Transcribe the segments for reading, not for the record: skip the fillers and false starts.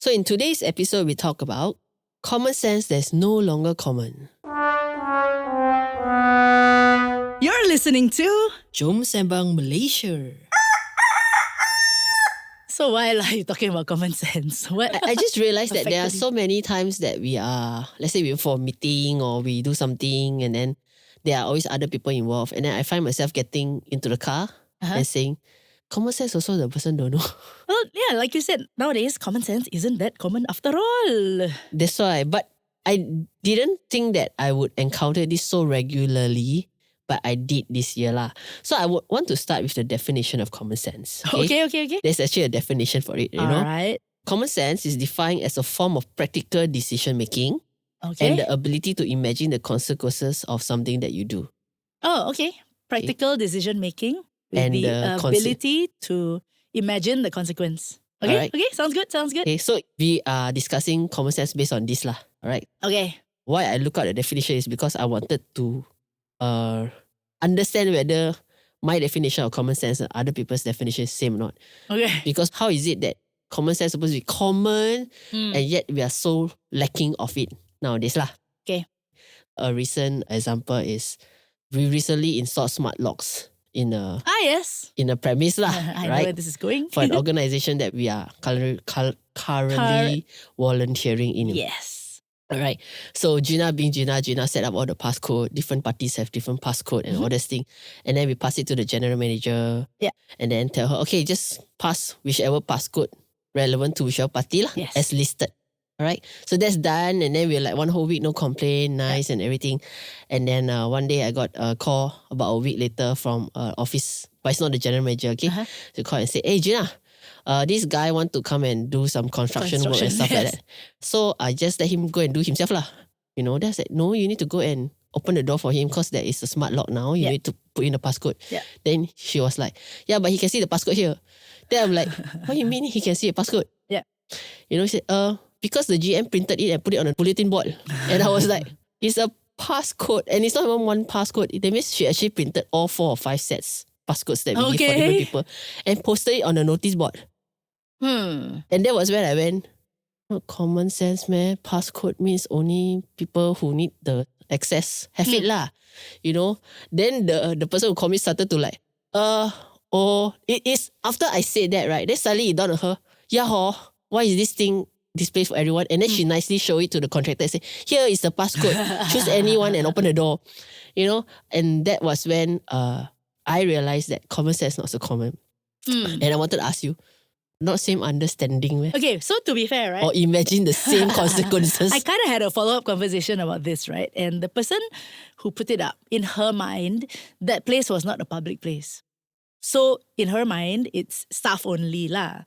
So in today's episode, we talk about common sense that's no longer common. You're listening to... Jom Sembang, Malaysia. So why are you talking about common sense? What? I just realized that there are Affected so many times that we are, let's say we go for a meeting or we do something and then there are always other people involved. And then I find myself getting into the car and saying, common sense also the person don't know. Well, yeah, like you said, nowadays common sense isn't that common after all. That's why. But I didn't think that I would encounter this so regularly. But I did this year lah. So I would want to start with the definition of common sense. Okay. There's actually a definition for it, you know. Alright. Common sense is defined as a form of practical decision making Okay. and the ability to imagine the consequences of something that you do. Oh, okay. Practical decision making with And the the ability to imagine the consequence. Okay, Alright. okay, sounds good. Okay, so we are discussing common sense based on this lah. Alright. Okay. Why I look at the definition is because I wanted to understand whether my definition of common sense and other people's definition is same or not. Okay. Because how is it that common sense is supposed to be common and yet we are so lacking of it nowadays lah. Okay. A recent example is we recently installed smart locks in a Yes. premise lah, I know right? where this is going. For an organisation that we are currently volunteering in. Yes. Alright, so Gina set up all the passcode. Different parties have different passcode and all this thing. And then we pass it to the general manager. Yeah. And then tell her, okay, just pass whichever passcode relevant to whichever party lah, Yes. as listed. Alright, so that's done. And then we're like 1 whole week, no complaint, nice and everything. And then one day I got a call about a week later from office, but it's not the general manager, okay? So call and say, hey Gina, this guy want to come and do some construction work and stuff like yes. that. So I just let him go and do himself lah. You know, that's like, no, you need to go and open the door for him because there is a smart lock now. You need to put in the passcode. Yeah. Then she was like, yeah, but he can see the passcode here. Then I'm like, what do you mean he can see a passcode? Yeah. You know, she said, because the GM printed it and put it on a bulletin board. And I was like, it's a passcode. And it's not even one passcode. That means she actually printed all 4 or 5 sets passcodes that we give for different people and posted it on a notice board. And that was when I went, oh, common sense, man. Passcode means only people who need the access have it lah. You know? Then the person who called me started to like, it is, after I said that, right, then suddenly it dawned on her, yeah, why is this thing displayed for everyone? And then she nicely showed it to the contractor and said, here is the passcode. Choose anyone and open the door. You know? And that was when I realized that common sense is not so common. And I wanted to ask you, not same understanding, man. Okay, so to be fair, right? Or imagine the same consequences. I kind of had a follow-up conversation about this, right? And the person who put it up, in her mind, that place was not a public place. So in her mind, it's staff only lah.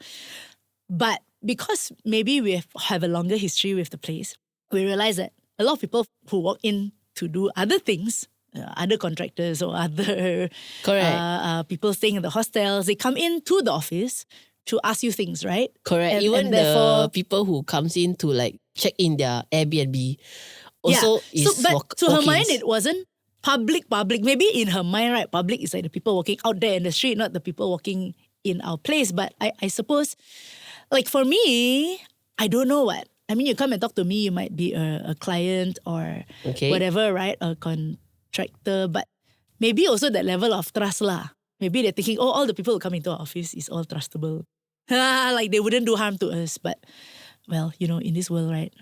But because maybe we have a longer history with the place, we realize that a lot of people who walk in to do other things, other contractors or other people staying in the hostels, they come into the office to ask you things, right? Correct. Even and therefore, the people who comes in to like check in their Airbnb also is to her mind, it wasn't public. Maybe in her mind, right, public is like the people walking out there in the street, not the people walking in our place. But I suppose, like for me, I don't know what. I mean, you come and talk to me, you might be a client or whatever, right? A contractor. But maybe also that level of trust lah. Maybe they're thinking, all the people who come into our office is all trustable. Like they wouldn't do harm to us. But, well, you know, in this world, right?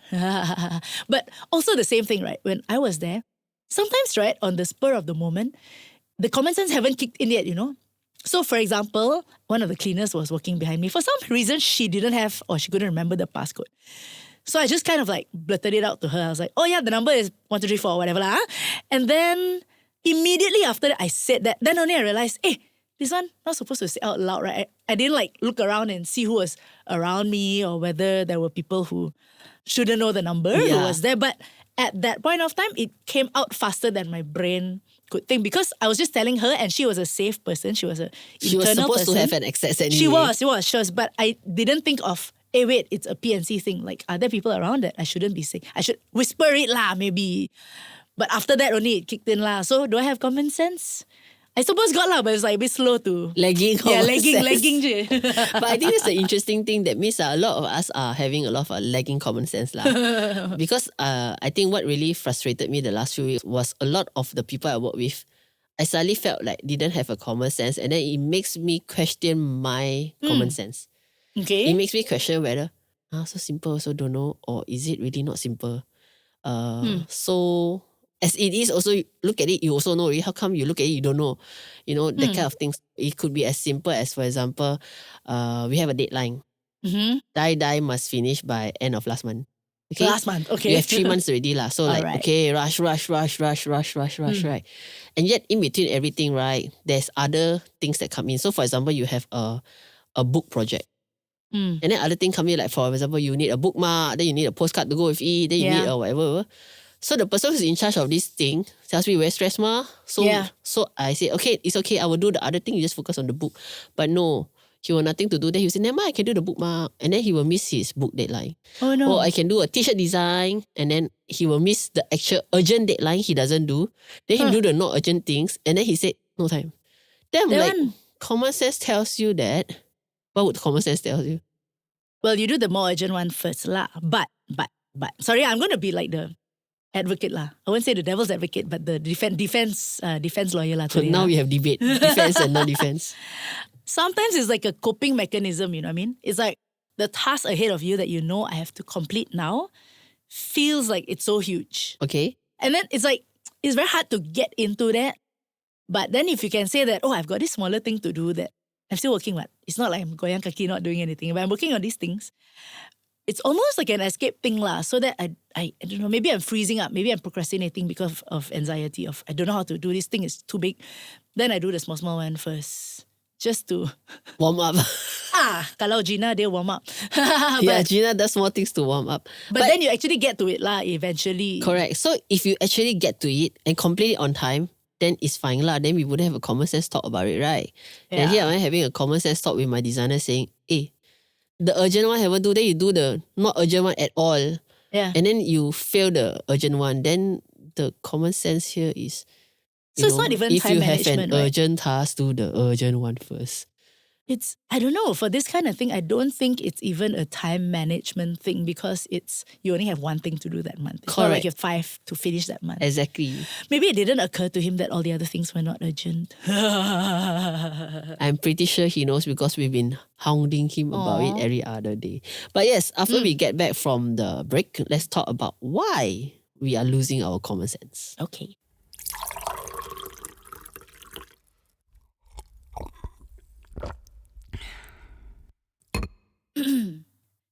But also the same thing, right? When I was there, sometimes, right, on the spur of the moment, the common sense haven't kicked in yet, you know? So, for example, one of the cleaners was working behind me. For some reason, she didn't have or she couldn't remember the passcode. So I just kind of like blurted it out to her. I was like, oh yeah, the number is 1234 or whatever lah. And then immediately after that, I said that. Then only I realized, this one not supposed to say out loud, right? I didn't like look around and see who was around me or whether there were people who shouldn't know the number who was there. But at that point of time, it came out faster than my brain could think because I was just telling her and she was a safe person. She was She was supposed to have an access anyway. She was. But I didn't think of, wait, it's a PNC thing. Like, are there people around that I shouldn't be saying? I should whisper it lah, maybe. But after that only it kicked in lah. So do I have common sense? I suppose got lah, but it's like a bit slow to... Lagging common sense. lagging je. But I think that's the interesting thing that means a lot of us are having a lot of lagging common sense lah. Because I think what really frustrated me the last few weeks was a lot of the people I work with, I suddenly felt like didn't have a common sense, and then it makes me question my common sense. Okay. It makes me question whether so simple also don't know, or is it really not simple? So as it is also, look at it, you also know already. How come you look at it, you don't know? You know, that kind of things. It could be as simple as, for example, we have a deadline. Die must finish by end of last month. Okay? Last month, okay. We have 3 months already lah. So like, Alright. okay, rush, right? And yet in between everything, right, there's other things that come in. So for example, you have a book project. And then other things come in, like for example, you need a bookmark, then you need a postcard to go with it, then you need a whatever. So the person who's in charge of this thing tells me very stressed ma. So I say, okay, it's okay, I will do the other thing, you just focus on the book. But no, he will nothing to do. Then he will say, never mind, I can do the bookmark. And then he will miss his book deadline. Oh no. Or I can do a t-shirt design, and then he will miss the actual urgent deadline he doesn't do. Then he do the not urgent things, and then he said, no time. Then I'm like, common sense tells you that. What would common sense tell you? Well, you do the more urgent one first lah. But. Sorry, I'm going to be like the advocate lah. I won't say the devil's advocate, but the defense lawyer lah. So now we have debate, defense and non-defense. Sometimes it's like a coping mechanism, you know what I mean? It's like the task ahead of you that you know I have to complete now feels like it's so huge. Okay. And then it's like, it's very hard to get into that. But then if you can say that, oh, I've got this smaller thing to do that I'm still working, what? It's not like I'm goyang kaki not doing anything. But I'm working on these things. It's almost like an escape thing lah. So that I don't know, maybe I'm freezing up. Maybe I'm procrastinating because of anxiety of I don't know how to do this thing. It's too big. Then I do the small one first. Just to... warm up. Kalau Gina, dia warm up. Yeah, Gina does more things to warm up. But then you actually get to it lah eventually. Correct. So if you actually get to it and complete it on time, then it's fine lah. Then we would have a common sense talk about it, right? Yeah. And here I'm having a common sense talk with my designer saying, hey, the urgent one haven't do, then you do the not urgent one at all. Yeah. And then you fail the urgent one. Then the common sense here is, so it's not even if time you have management, an right? urgent task, do the urgent one first. It's, I don't know, for this kind of thing, I don't think it's even a time management thing because it's, you only have one thing to do that month. It's not like you have 5 to finish that month. Exactly. Maybe it didn't occur to him that all the other things were not urgent. I'm pretty sure he knows because we've been hounding him about it every other day. But yes, after we get back from the break, let's talk about why we are losing our common sense. Okay.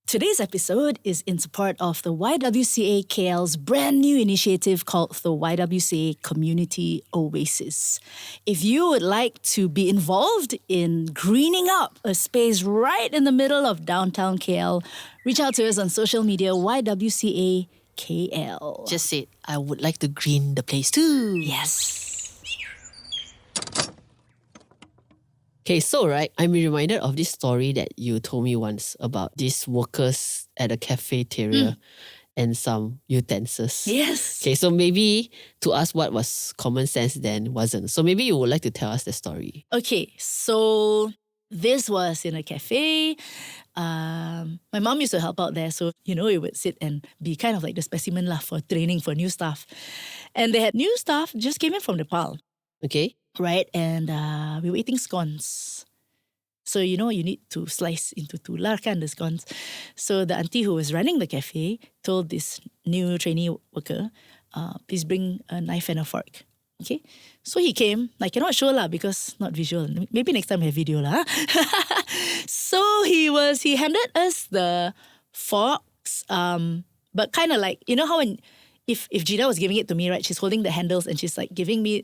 Today's episode is in support of the YWCA KL's brand new initiative called the YWCA Community Oasis. If you would like to be involved in greening up a space right in the middle of downtown KL, reach out to us on social media, YWCA KL. Just said, I would like to green the place too. Yes. Okay, so right, I'm reminded of this story that you told me once about these workers at a cafeteria and some utensils. Yes. Okay, so maybe to us what was common sense then wasn't. So maybe you would like to tell us the story. Okay, so this was in a cafe. My mom used to help out there, so we would sit and be kind of like the specimen lah for training for new staff. And they had new staff just came in from Nepal. Okay. Right, and we were eating scones. So, you need to slice into 2 lah kan, the scones. So the auntie who was running the cafe told this new trainee worker, please bring a knife and a fork. Okay, so he came. I cannot show lah because not visual. Maybe next time we have video lah. So he handed us the forks, but kind of like, how when, if Gina was giving it to me, right, she's holding the handles and she's like giving me,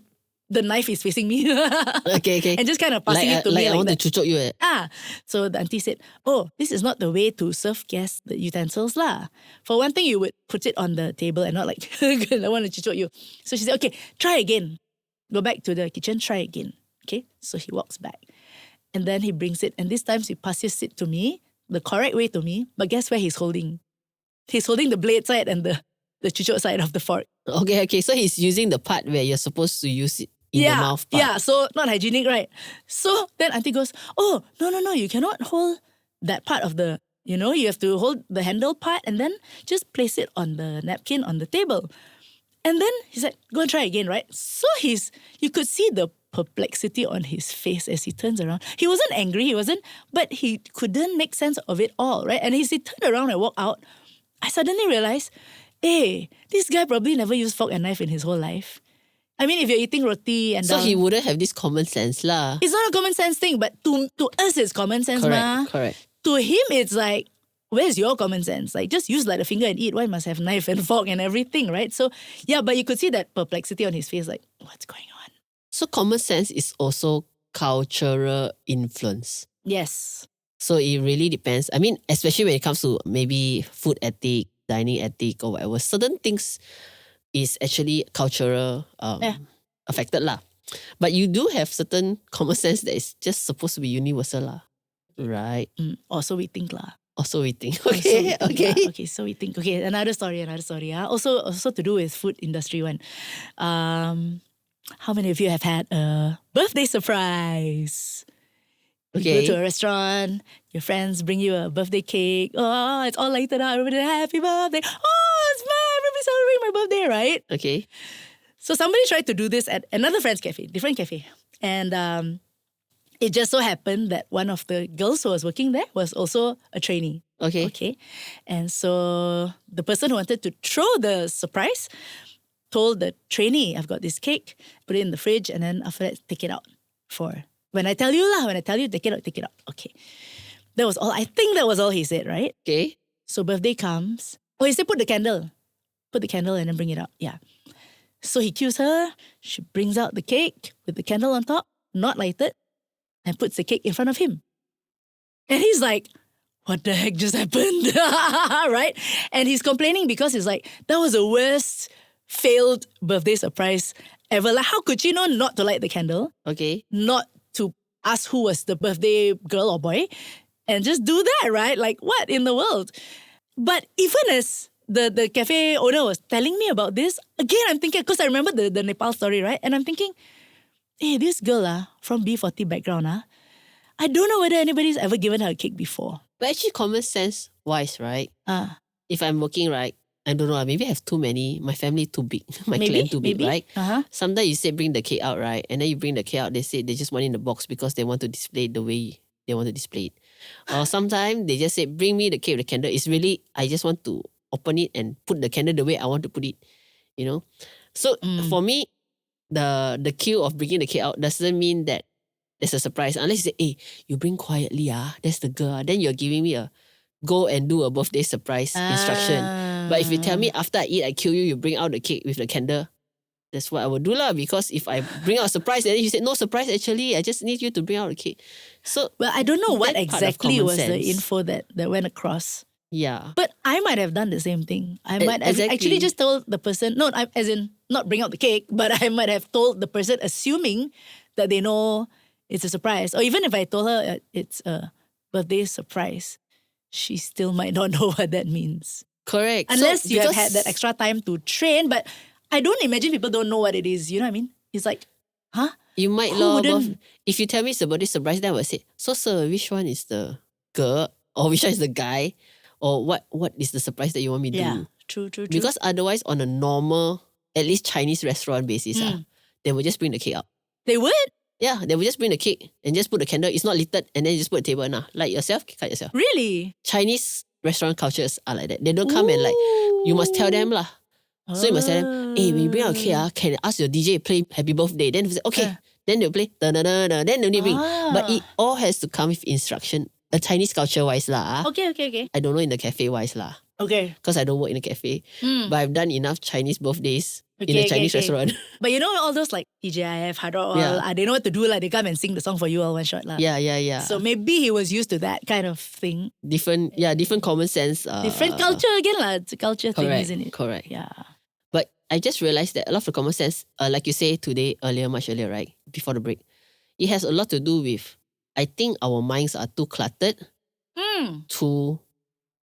the knife is facing me. Okay. And just kind of passing it to me like I want that. to chuchuk you. So the auntie said, oh, this is not the way to serve guests the utensils lah. For one thing, you would put it on the table and not like, I want to chuchuk you. So she said, okay, try again. Go back to the kitchen, try again. Okay, so he walks back. And then he brings it. And this time he passes it to me, the correct way to me. But guess where he's holding? He's holding the blade side and the chuchuk side of the fork. Okay. So he's using the part where you're supposed to use it in the mouth part. Yeah, so not hygienic, right? So then auntie goes, oh, no, you cannot hold that part of the, you have to hold the handle part and then just place it on the napkin on the table. And then he said, go and try again, right? So you could see the perplexity on his face as he turns around. He wasn't angry, but he couldn't make sense of it all, right? And as he turned around and walked out, I suddenly realized, hey, this guy probably never used fork and knife in his whole life. I mean, if you're eating roti and So he wouldn't have this common sense lah. It's not a common sense thing, but to us it's common sense, Correct. To him, it's like, where's your common sense? Like, just use like a finger and eat. Why must have knife and fork and everything, right? So, yeah, but you could see that perplexity on his face, like, what's going on? So common sense is also cultural influence. Yes. So it really depends. I mean, especially when it comes to maybe food ethic, dining ethic or whatever, certain things is actually cultural affected lah. But you do have certain common sense that is just supposed to be universal lah. Right? Also we think lah. Also we think. Okay. Okay, so we think. Okay, another story. Also to do with food industry one. How many of you have had a birthday surprise? Okay. You go to a restaurant, your friends bring you a birthday cake. Oh, it's all lighted up. Everybody, happy birthday. Oh, it's everybody celebrating my birthday, right? Okay. So somebody tried to do this at another friend's cafe, different cafe. And it just so happened that one of the girls who was working there was also a trainee. Okay. And so the person who wanted to throw the surprise told the trainee, I've got this cake, put it in the fridge, and then after that, take it out for... When I tell you, take it out. Okay. That was all. I think that was all he said, right? Okay. So birthday comes. Oh, he said put the candle. Put the candle and then bring it out. Yeah. So he cues her. She brings out the cake with the candle on top, not lighted, and puts the cake in front of him. And he's like, what the heck just happened? Right? And he's complaining because he's like, that was the worst failed birthday surprise ever. Like, how could she know not to light the candle? Okay. Not to ask who was the birthday girl or boy and just do that, right? Like, what in the world? But even as the cafe owner was telling me about this, again, I'm thinking, because I remember the Nepal story, right? And I'm thinking, hey, this girl from B40 background, I don't know whether anybody's ever given her a cake before. But actually, common sense wise, right? If I'm working, right, I don't know, maybe I have too many. My family too big. My clan too big, right? Sometimes you say bring the cake out, right? And then you bring the cake out, they say they just want it in the box because they want to display it the way they want to display it. Or sometimes they just say, bring me the cake with the candle. It's really, I just want to open it and put the candle the way I want to put it, So for me, the cue of bringing the cake out doesn't mean that there's a surprise. Unless you say, hey, you bring quietly, that's the girl. Then you're giving me a go and do a birthday surprise instruction. But if you tell me after I eat, I kill you, you bring out the cake with the candle, that's what I would do lah. Because if I bring out a surprise and then you say, no surprise actually, I just need you to bring out the cake. So, well, I don't know what exactly was sense. The info that went across. Yeah. But I might have done the same thing. I might have actually just told the person, as in not bring out the cake, but I might have told the person assuming that they know it's a surprise. Or even if I told her it's a birthday surprise, she still might not know what that means. Correct. Unless you have had that extra time to train. But I don't imagine people don't know what it is. You know what I mean? It's like, huh? You might if you tell me it's a birthday surprise, then I will say, so sir, which one is the girl? Or which one is the guy? Or what is the surprise that you want me to do? True. Because otherwise on a normal, at least Chinese restaurant basis, they will just bring the cake out. They would? Yeah, they will just bring the cake and just put the candle. It's not lit, and then you just put a table now. Like yourself, cut yourself. Really? Chinese restaurant cultures are like that. They don't come and like, you must tell them lah. So you must tell them, hey, when you bring out a cake, can you ask your DJ play Happy Birthday? Then they say, okay. Then they'll play, da-da-da-da. Then they'll bring. But it all has to come with instruction. A Chinese culture wise lah. Okay. I don't know in the cafe wise lah. Okay. Because I don't work in a cafe. But I've done enough Chinese birthdays in a Chinese restaurant. But you know all those like TGIF, Hard Rock, they know what to do. Like they come and sing the song for you all one shot. Yeah. So maybe he was used to that kind of thing. Different common sense. Different culture again lah. It's a culture thing, isn't it? Correct. Yeah. But I just realized that a lot of the common sense, like you say today, much earlier, right? Before the break. It has a lot to do with, I think our minds are too cluttered to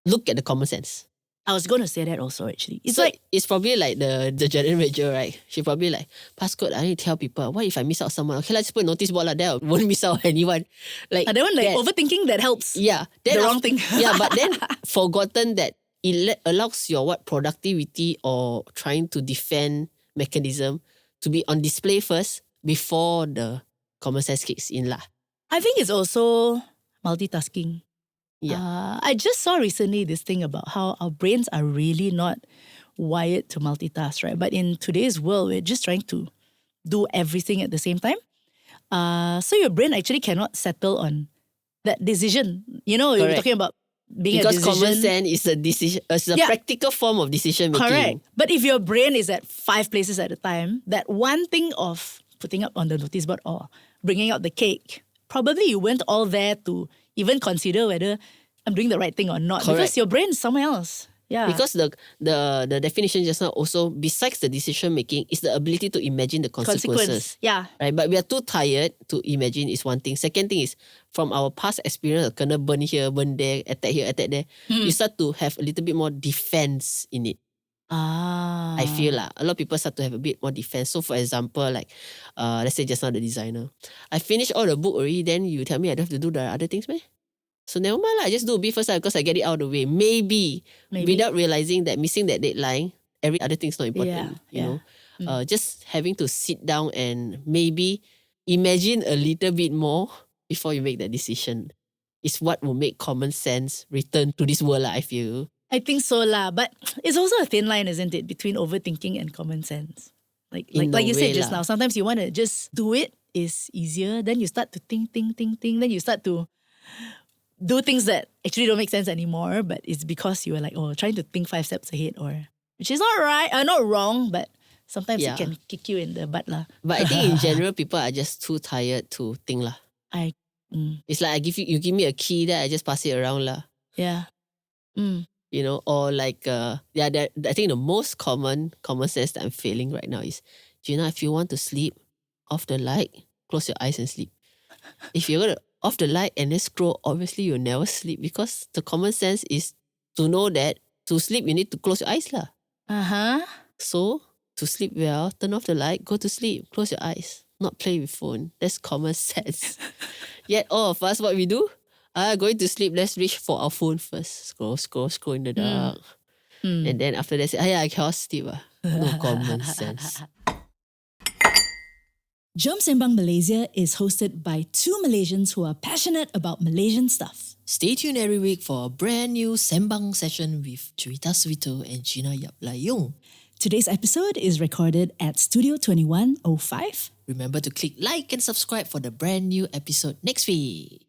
look at the common sense. I was going to say that also actually. It's So like, it's probably like the general manager, right? She probably like, passcode, I need to tell people, what if I miss out someone? Okay, let's put a notice board like that. I won't miss out anyone. Like that one like that. overthinking that helps. Yeah. The wrong thing. Yeah, but then forgotten that it allows your productivity or trying to defend mechanism to be on display first before the common sense kicks in lah. I think it's also multitasking. Yeah. I just saw recently this thing about how our brains are really not wired to multitask, right? But in today's world, we're just trying to do everything at the same time. So your brain actually cannot settle on that decision. You know, you're Correct. talking about being Because a decision. common sense is a decision, it's a Yeah. practical form of decision making. Correct. But if your brain is at 5 places at a time, that one thing of putting up on the notice board or bringing out the cake, probably you weren't all there to even consider whether I'm doing the right thing or not. Correct. Because your brain is somewhere else. Yeah. Because the definition just now also, besides the decision making, is the ability to imagine the consequences. Yeah. Right? But we are too tired to imagine is one thing. Second thing is, from our past experience, kena burn here, burn there, attack here, attack there, you start to have a little bit more defense in it. I feel like a lot of people start to have a bit more defense. So for example, like, let's say just now the designer, I finished all the book already, then you tell me I don't have to do the other things, man. So never mind lah, I just do a bit first because I get it out of the way. Maybe. Without realizing that missing that deadline, every other thing is not important. You know, just having to sit down and maybe imagine a little bit more before you make that decision is what will make common sense return to this world, I feel. I think so lah. But it's also a thin line, isn't it, between overthinking and common sense. Like you said just now, sometimes you want to just do it is easier. Then you start to think. Then you start to do things that actually don't make sense anymore, but it's because you were like, trying to think 5 steps ahead, which is not right, not wrong, but sometimes it can kick you in the butt lah. But I think in general, people are just too tired to think lah. It's like you give me a key, then I just pass it around lah. Yeah. You know, or like, I think the most common sense that I'm feeling right now is, Gina, if you want to sleep, off the light, close your eyes and sleep. If you're going to off the light and then scroll, obviously you'll never sleep because the common sense is to know that to sleep, you need to close your eyes lah. So, to sleep well, turn off the light, go to sleep, close your eyes, not play with phone. That's common sense. Yet all of us, what we do? Going to sleep, let's reach for our phone first. Scroll in the dark. And then after that, say, I cannot sleep. No common sense. Jom Sembang Malaysia is hosted by 2 Malaysians who are passionate about Malaysian stuff. Stay tuned every week for a brand new Sembang session with Cerita Suito and Gina Yap Layung. Today's episode is recorded at Studio 2105. Remember to click like and subscribe for the brand new episode next week.